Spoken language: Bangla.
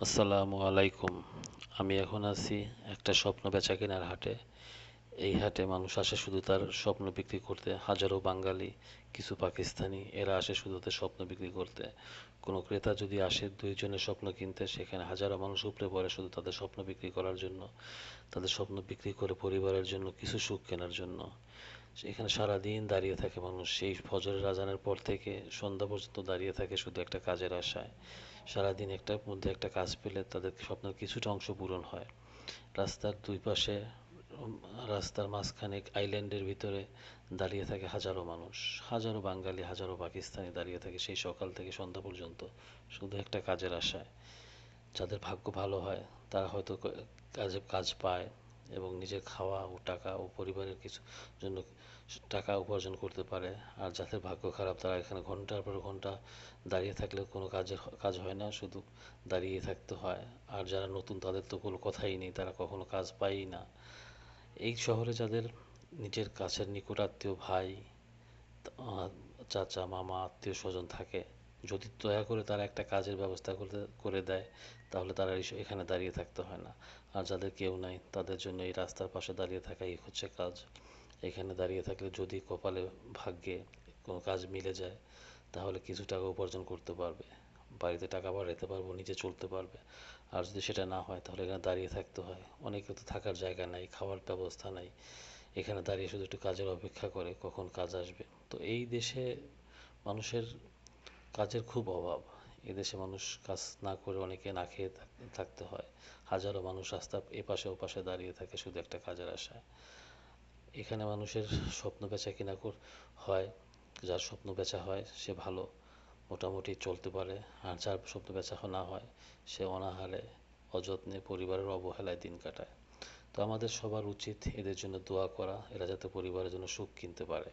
আসসালামু আলাইকুম। আমি এখন আছি একটা স্বপ্ন বেচাকেনার হাটে। এই হাটে মানুষ আসে শুধু তার স্বপ্ন বিক্রি করতে। হাজারো বাঙালি, কিছু পাকিস্তানি, এরা আসে শুধু তাদের স্বপ্ন বিক্রি করতে। কোনো ক্রেতা যদি আসে দুইজনের স্বপ্ন কিনতে, সেখানে হাজারো মানুষ উপড়ে পড়ে শুধু তাদের স্বপ্ন বিক্রি করার জন্য, তাদের স্বপ্ন বিক্রি করে পরিবারের জন্য কিছু সুখ কেনার জন্য। এখানে সারাদিন দাঁড়িয়ে থাকে মানুষ, সেই ফজরের আজানের পর থেকে সন্ধ্যা পর্যন্ত দাঁড়িয়ে থাকে শুধু একটা কাজের আশায়। সারাদিন একটার মধ্যে একটা কাজ পেলে তাদের স্বপ্নের কিছুটা অংশ পূরণ হয়। রাস্তার দুই পাশে, রাস্তার মাঝখানে আইল্যান্ডের ভিতরে দাঁড়িয়ে থাকে হাজারো মানুষ, হাজারো বাঙালি, হাজারো পাকিস্তানি দাঁড়িয়ে থাকে সেই সকাল থেকে সন্ধ্যা পর্যন্ত শুধু একটা কাজের আশায়। যাদের ভাগ্য ভালো হয় তারা হয়তো কাজ পায় এবং নিজের খাওয়া ও টাকা ও পরিবারের কিছু জন্য টাকা উপার্জন করতে পারে। আর যাদের ভাগ্য খারাপ তারা এখানে ঘন্টার পর ঘন্টা দাঁড়িয়ে থাকলেও কোনো কাজ হয় না, শুধু দাঁড়িয়ে থাকতে হয়। আর যারা নতুন তাদের তো কোনো কথাই নেই, তারা কখনো কাজ পায়ই না। এই শহরে যাদের নিজের কাছের নিকট আত্মীয়, ভাই, চাচা, মামা, আত্মীয় স্বজন থাকে, যদি দয়া করে তারা একটা কাজের ব্যবস্থা করে দেয়, তাহলে তারা এখানে দাঁড়িয়ে থাকতে হয় না। আর যাদের কেউ নাই তাদের জন্য এই রাস্তার পাশে দাঁড়িয়ে থাকাই হচ্ছে কাজ। এখানে দাঁড়িয়ে থাকলে যদি কপালে, ভাগ্যে কোনো কাজ মিলে যায়, তাহলে কিছু টাকা উপার্জন করতে পারবে, বাড়িতে টাকা পাঠাতে পারবো, নিজে চলতে পারবে। আর যদি সেটা না হয় তাহলে এখানে দাঁড়িয়ে থাকতে হয়। অনেকে তো থাকার জায়গা নাই, খাওয়ার ব্যবস্থা নাই, এখানে দাঁড়িয়ে শুধু একটু কাজের অপেক্ষা করে কখন কাজ আসবে। তো এই দেশে মানুষের কাজের খুব অভাব। এদেশে মানুষ কাজ না করে অনেকে না খেয়ে থাকতে হয়। হাজারো মানুষ রাস্তা এপাশে ওপাশে দাঁড়িয়ে থাকে শুধু একটা কাজের আশায়। এখানে মানুষের স্বপ্ন বেচা কিনা হয়। যার স্বপ্ন বেচা হয় সে ভালো, মোটামুটি চলতে পারে। আর যার স্বপ্ন বেচা না হয় সে অনাহারে, অযত্নে, পরিবারের অবহেলায় দিন কাটায়। তো আমাদের সবার উচিত এদের জন্য দোয়া করা, এরা যাতে পরিবারের জন্য সুখ কিনতে পারে।